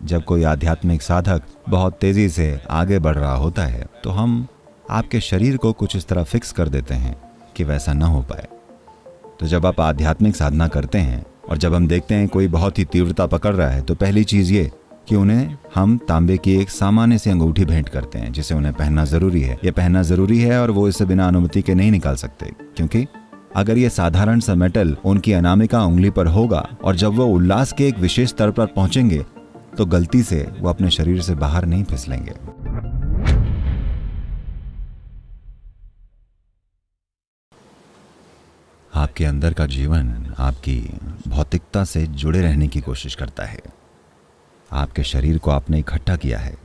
जब कोई आध्यात्मिक साधक बहुत तेज़ी से आगे बढ़ रहा होता है तो हम आपके शरीर को कुछ इस तरह फिक्स कर देते हैं कि वैसा ना हो पाए। तो जब आप आध्यात्मिक साधना करते हैं और जब हम देखते हैं कोई बहुत ही तीव्रता पकड़ रहा है तो पहली चीज़ ये कि उन्हें हम तांबे की एक सामान्य सी अंगूठी भेंट करते हैं जिसे उन्हें पहनना ज़रूरी है। यह पहनना ज़रूरी है और वो इसे बिना अनुमति के नहीं निकाल सकते, क्योंकि अगर ये साधारण सा मेटल उनकी अनामिका उंगली पर होगा और जब वो उल्लास के एक विशेष स्तर पर पहुंचेंगे तो गलती से वो अपने शरीर से बाहर नहीं फिसलेंगे। आपके अंदर का जीवन आपकी भौतिकता से जुड़े रहने की कोशिश करता है। आपके शरीर को आपने इकट्ठा किया है,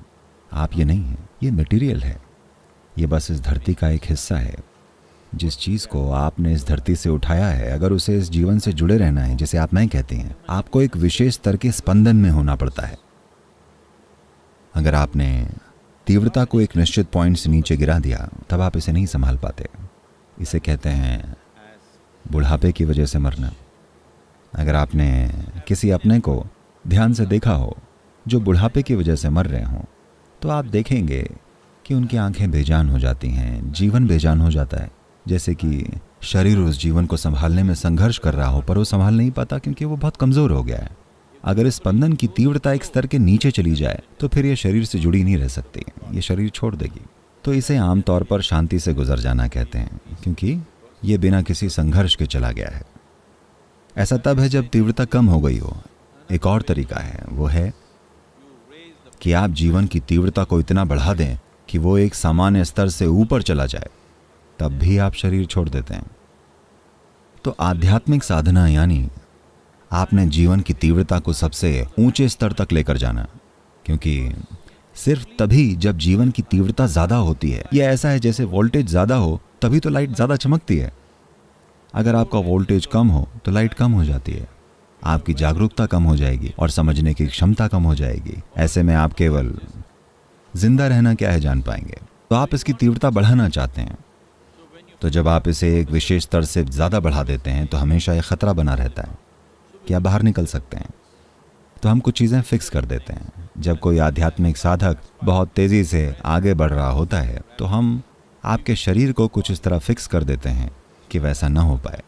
आप ये नहीं हैं, ये मटेरियल है। ये बस इस धरती का एक हिस्सा है। जिस चीज़ को आपने इस धरती से उठाया है, अगर उसे इस जीवन से जुड़े रहना है, जिसे आप मैं कहते हैं, आपको एक विशेष स्तर के स्पंदन में होना पड़ता है। अगर आपने तीव्रता को एक निश्चित पॉइंट से नीचे गिरा दिया तब आप इसे नहीं संभाल पाते। इसे कहते हैं बुढ़ापे की वजह से मरना। अगर आपने किसी अपने को ध्यान से देखा हो जो बुढ़ापे की वजह से मर रहे हों तो आप देखेंगे कि उनकी आंखें बेजान हो जाती हैं, जीवन बेजान हो जाता है। जैसे कि शरीर उस जीवन को संभालने में संघर्ष कर रहा हो पर वो संभाल नहीं पाता क्योंकि वो बहुत कमज़ोर हो गया है। अगर इस स्पंदन की तीव्रता एक स्तर के नीचे चली जाए तो फिर ये शरीर से जुड़ी नहीं रह सकती, ये शरीर छोड़ देगी। तो इसे आमतौर पर शांति से गुजर जाना कहते हैं, क्योंकि ये बिना किसी संघर्ष के चला गया है। ऐसा तब है जब तीव्रता कम हो गई हो। एक और तरीका है, वो है कि आप जीवन की तीव्रता को इतना बढ़ा दें कि वो एक सामान्य स्तर से ऊपर चला जाए, तब भी आप शरीर छोड़ देते हैं। तो आध्यात्मिक साधना यानी आपने जीवन की तीव्रता को सबसे ऊंचे स्तर तक लेकर जाना, क्योंकि सिर्फ तभी जब जीवन की तीव्रता ज़्यादा होती है, यह ऐसा है जैसे वोल्टेज ज़्यादा हो तभी तो लाइट ज़्यादा चमकती है। अगर आपका वोल्टेज कम हो तो लाइट कम हो जाती है, आपकी जागरूकता कम हो जाएगी और समझने की क्षमता कम हो जाएगी। ऐसे में आप केवल जिंदा रहना क्या है जान पाएंगे। तो आप इसकी तीव्रता बढ़ाना चाहते हैं, तो जब आप इसे एक विशेष स्तर से ज़्यादा बढ़ा देते हैं तो हमेशा एक ख़तरा बना रहता है कि आप बाहर निकल सकते हैं। तो हम कुछ चीज़ें फिक्स कर देते हैं। जब कोई आध्यात्मिक साधक बहुत तेज़ी से आगे बढ़ रहा होता है तो हम आपके शरीर को कुछ इस तरह फिक्स कर देते हैं कि वैसा ना हो पाए।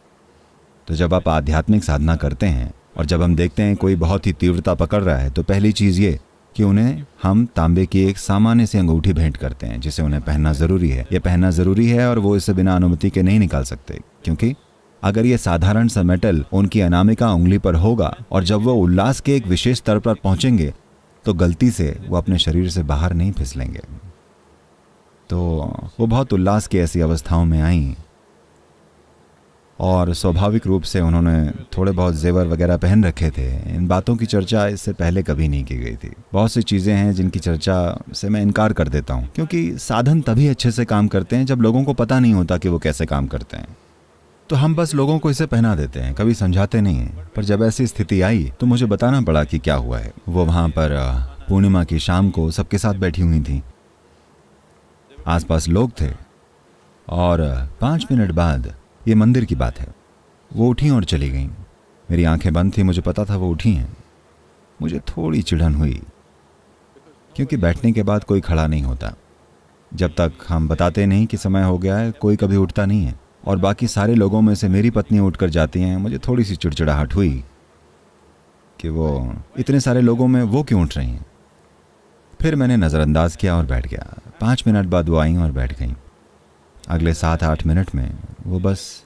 तो जब आप आध्यात्मिक साधना करते हैं और जब हम देखते हैं कोई बहुत ही तीव्रता पकड़ रहा है तो पहली चीज़ ये कि उन्हें हम तांबे की एक सामान्य सी अंगूठी भेंट करते हैं जिसे उन्हें पहनना ज़रूरी है। यह पहनना ज़रूरी है और वो इसे बिना अनुमति के नहीं निकाल सकते, क्योंकि अगर ये साधारण सा मेटल उनकी अनामिका उंगली पर होगा और जब वो उल्लास के एक विशेष स्तर पर पहुंचेंगे तो गलती से वो अपने शरीर से बाहर नहीं फिसलेंगे। तो वो बहुत उल्लास की ऐसी अवस्थाओं में आई और स्वाभाविक रूप से उन्होंने थोड़े बहुत जेवर वगैरह पहन रखे थे। इन बातों की चर्चा इससे पहले कभी नहीं की गई थी। बहुत सी चीज़ें हैं जिनकी चर्चा से मैं इनकार कर देता हूँ, क्योंकि साधन तभी अच्छे से काम करते हैं जब लोगों को पता नहीं होता कि वो कैसे काम करते हैं। तो हम बस लोगों को इसे पहना देते हैं, कभी समझाते नहीं हैं। पर जब ऐसी स्थिति आई तो मुझे बताना पड़ा कि क्या हुआ है। वो वहाँ पर पूर्णिमा की शाम को सबके साथ बैठी हुई थी, आसपास लोग थे और 5 मिनट बाद, ये मंदिर की बात है, वो उठी और चली गईं। मेरी आंखें बंद थी, मुझे पता था वो उठी हैं। मुझे थोड़ी चिढ़न हुई, क्योंकि बैठने के बाद कोई खड़ा नहीं होता। जब तक हम बताते नहीं कि समय हो गया है, कोई कभी उठता नहीं है। और बाकी सारे लोगों में से मेरी पत्नी उठकर जाती हैं। मुझे थोड़ी सी चिड़चिड़ाहट हुई कि वो इतने सारे लोगों में वो क्यों उठ रही हैं। फिर मैंने नज़रअंदाज किया और बैठ गया। 5 मिनट बाद वो आई और बैठ गईं। अगले 7-8 मिनट में वो बस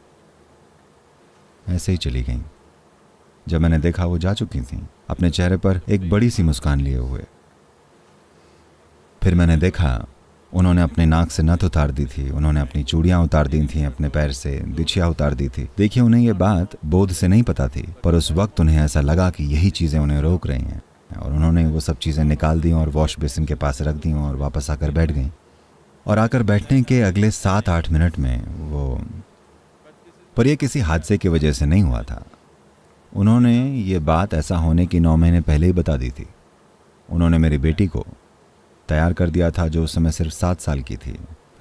ऐसे ही चली गईं। जब मैंने देखा वो जा चुकी थीं, अपने चेहरे पर एक बड़ी सी मुस्कान लिए हुए। फिर मैंने देखा उन्होंने अपने नाक से नथ उतार दी थी, उन्होंने अपनी चूड़ियाँ उतार दी थी, अपने पैर से बिछिया उतार दी थी। देखिए, उन्हें ये बात बोध से नहीं पता थी, पर उस वक्त उन्हें ऐसा लगा कि यही चीज़ें उन्हें रोक रही हैं और उन्होंने वो सब चीज़ें निकाल दी और वॉश बेसिन के पास रख दी और वापस आकर बैठ गईं। और आकर बैठने के अगले 7-8 मिनट में वो, पर यह किसी हादसे की वजह से नहीं हुआ था। उन्होंने ये बात ऐसा होने की 9 महीने पहले ही बता दी थी। उन्होंने मेरी बेटी को तैयार कर दिया था, जो उस समय सिर्फ 7 साल की थी,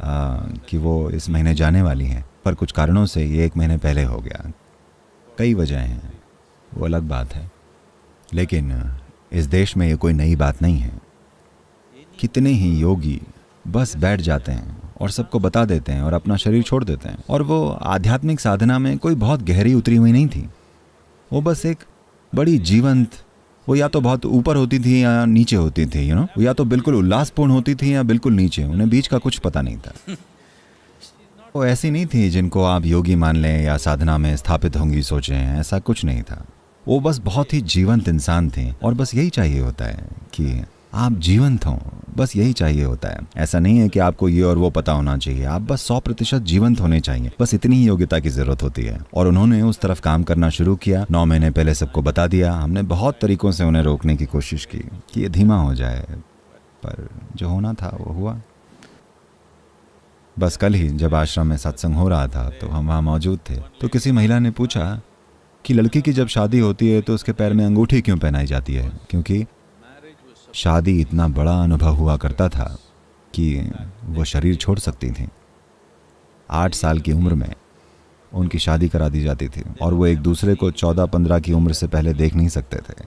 कि वो इस महीने जाने वाली हैं। पर कुछ कारणों से ये 1 महीने पहले हो गया। कई वजह हैं, वो अलग बात है। लेकिन इस देश में ये कोई नई बात नहीं है। कितने ही योगी बस बैठ जाते हैं और सबको बता देते हैं और अपना शरीर छोड़ देते हैं। और वो आध्यात्मिक साधना में कोई बहुत गहरी उतरी हुई नहीं थी। वो बस एक बड़ी जीवंत, वो या तो बहुत ऊपर होती थी या नीचे होती थी, वो या तो बिल्कुल उल्लासपूर्ण होती थी या बिल्कुल नीचे। उन्हें बीच का कुछ पता नहीं था। वो ऐसी नहीं थी जिनको आप योगी मान लें या साधना में स्थापित होंगी सोचें, ऐसा कुछ नहीं था। वो बस बहुत ही जीवंत इंसान थे। और बस यही चाहिए होता है कि आप जीवंत हों, बस यही चाहिए होता है। ऐसा नहीं है कि आपको ये और वो पता होना चाहिए, आप बस 100% जीवंत होने चाहिए, बस इतनी ही योग्यता की जरूरत होती है। और उन्होंने उस तरफ काम करना शुरू किया। 9 महीने पहले सबको बता दिया। हमने बहुत तरीकों से उन्हें रोकने की कोशिश की कि ये धीमा हो जाए, पर जो होना था वो हुआ। बस कल ही जब आश्रम में सत्संग हो रहा था तो हम वहाँ मौजूद थे। तो किसी महिला ने पूछा कि लड़की की जब शादी होती है तो उसके पैर में अंगूठी क्यों पहनाई जाती है, क्योंकि शादी इतना बड़ा अनुभव हुआ करता था कि वो शरीर छोड़ सकती थी। 8 साल की उम्र में उनकी शादी करा दी जाती थी और वो एक दूसरे को 14-15 की उम्र से पहले देख नहीं सकते थे।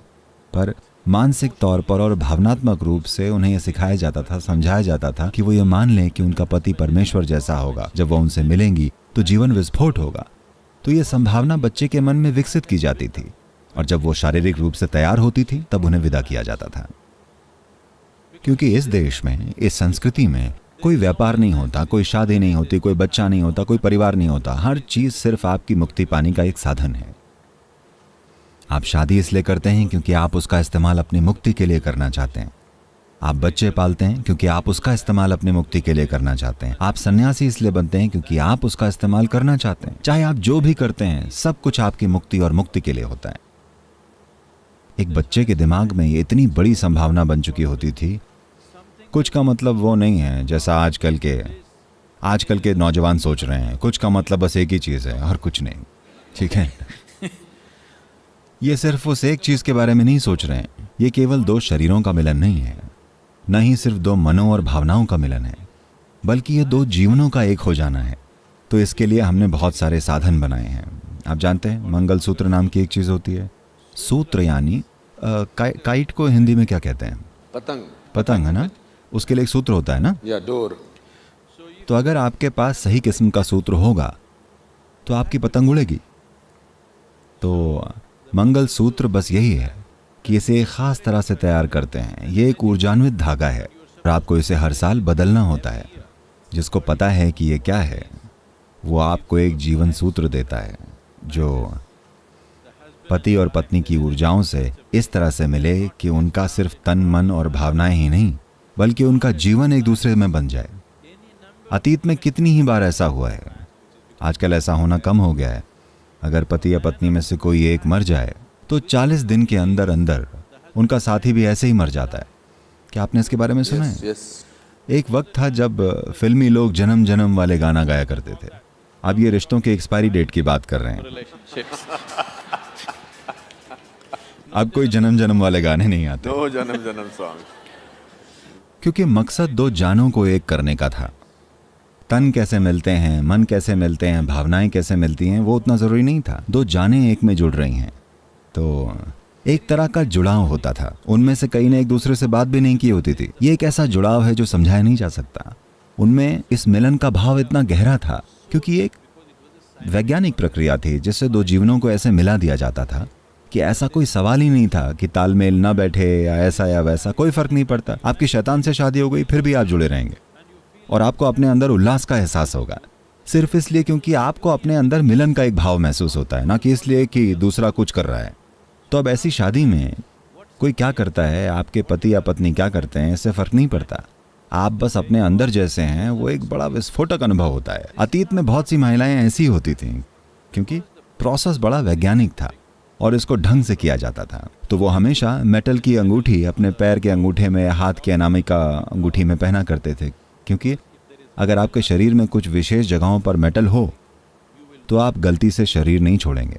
पर मानसिक तौर पर और भावनात्मक रूप से उन्हें यह सिखाया जाता था, समझाया जाता था कि वो ये मान लें कि उनका पति परमेश्वर जैसा होगा। जब वो उनसे मिलेंगी तो जीवन विस्फोट होगा। तो ये संभावना बच्चे के मन में विकसित की जाती थी। और जब वो शारीरिक रूप से तैयार होती थी तब उन्हें विदा किया जाता था। क्योंकि इस देश में, इस संस्कृति में कोई व्यापार नहीं होता, कोई शादी नहीं होती, कोई बच्चा नहीं होता, कोई परिवार नहीं होता। हर चीज सिर्फ आपकी मुक्ति पाने का एक साधन है। आप शादी इसलिए करते हैं क्योंकि आप उसका इस्तेमाल अपनी मुक्ति के लिए करना चाहते हैं। आप बच्चे पालते हैं क्योंकि आप उसका इस्तेमाल अपनी मुक्ति के लिए करना चाहते हैं। आप सन्यासी इसलिए बनते हैं क्योंकि आप उसका इस्तेमाल करना चाहते हैं। चाहे आप जो भी करते हैं, सब कुछ आपकी मुक्ति और मुक्ति के लिए होता है। एक बच्चे के दिमाग में ये इतनी बड़ी संभावना बन चुकी होती थी। कुछ का मतलब वो नहीं है जैसा आजकल के नौजवान सोच रहे हैं। कुछ का मतलब बस एक ही चीज है और कुछ नहीं, ठीक है। ये सिर्फ उस एक चीज के बारे में नहीं सोच रहे हैं। ये केवल 2 शरीरों का मिलन नहीं है, न ही सिर्फ 2 मनों और भावनाओं का मिलन है, बल्कि ये 2 जीवनों का एक हो जाना है। तो इसके लिए हमने बहुत सारे साधन बनाए हैं। आप जानते हैं मंगलसूत्र नाम की एक चीज होती है। सूत्र यानी काइट को हिंदी में क्या कहते हैं? पतंग है ना। उसके लिए एक सूत्र होता है ना, या डोर। तो अगर आपके पास सही किस्म का सूत्र होगा तो आपकी पतंग उड़ेगी। तो मंगल सूत्र बस यही है कि इसे एक खास तरह से तैयार करते हैं। ये एक ऊर्जान्वित धागा है और आपको इसे हर साल बदलना होता है। जिसको पता है कि ये क्या है, वो आपको एक जीवन सूत्र देता है जो पति और पत्नी की ऊर्जाओं से इस तरह से मिले कि उनका सिर्फ तन, मन और भावनाएं ही नहीं, बल्कि उनका जीवन एक दूसरे में बन जाए। अतीत में कितनी ही बार ऐसा हुआ है, आजकल ऐसा होना कम हो गया है। अगर पति या पत्नी में से कोई एक मर जाए तो 40 दिन के अंदर अंदर उनका साथी भी ऐसे ही मर जाता है। क्या आपने इसके बारे में सुना है? yes. एक वक्त था जब फिल्मी लोग जन्म जन्म वाले गाना गाया करते थे। अब ये रिश्तों के एक्सपायरी डेट की बात कर रहे हैं। अब कोई जन्म जन्म वाले गाने नहीं आते। 2 जन्म सॉन्ग। क्योंकि मकसद 2 जानों को एक करने का था। तन कैसे मिलते हैं, मन कैसे मिलते हैं, भावनाएं कैसे मिलती हैं, वो उतना जरूरी नहीं था। 2 जानें एक में जुड़ रही हैं तो एक तरह का जुड़ाव होता था। उनमें से कई ने एक दूसरे से बात भी नहीं की होती थी। ये एक ऐसा जुड़ाव है जो समझाया नहीं जा सकता। उनमें इस मिलन का भाव इतना गहरा था क्योंकि एक वैज्ञानिक प्रक्रिया थी जिससे 2 जीवनों को ऐसे मिला दिया जाता था कि ऐसा कोई सवाल ही नहीं था कि तालमेल ना बैठे या ऐसा या वैसा, कोई फर्क नहीं पड़ता। आपकी शैतान से शादी हो गई फिर भी आप जुड़े रहेंगे और आपको अपने अंदर उल्लास का एहसास होगा, सिर्फ इसलिए क्योंकि आपको अपने अंदर मिलन का एक भाव महसूस होता है, ना कि इसलिए कि दूसरा कुछ कर रहा है। तो अब ऐसी शादी में कोई क्या करता है, आपके पति या पत्नी क्या करते हैं, इससे फर्क नहीं पड़ता। आप बस अपने अंदर जैसे हैं, वो एक बड़ा विस्फोटक अनुभव होता है। अतीत में बहुत सी महिलाएं ऐसी होती थीं क्योंकि प्रोसेस बड़ा वैज्ञानिक था और इसको ढंग से किया जाता था। तो वो हमेशा मेटल की अंगूठी अपने पैर के अंगूठे में, हाथ के अनामिका अंगूठी में पहना करते थे, क्योंकि अगर आपके शरीर में कुछ विशेष जगहों पर मेटल हो तो आप गलती से शरीर नहीं छोड़ेंगे।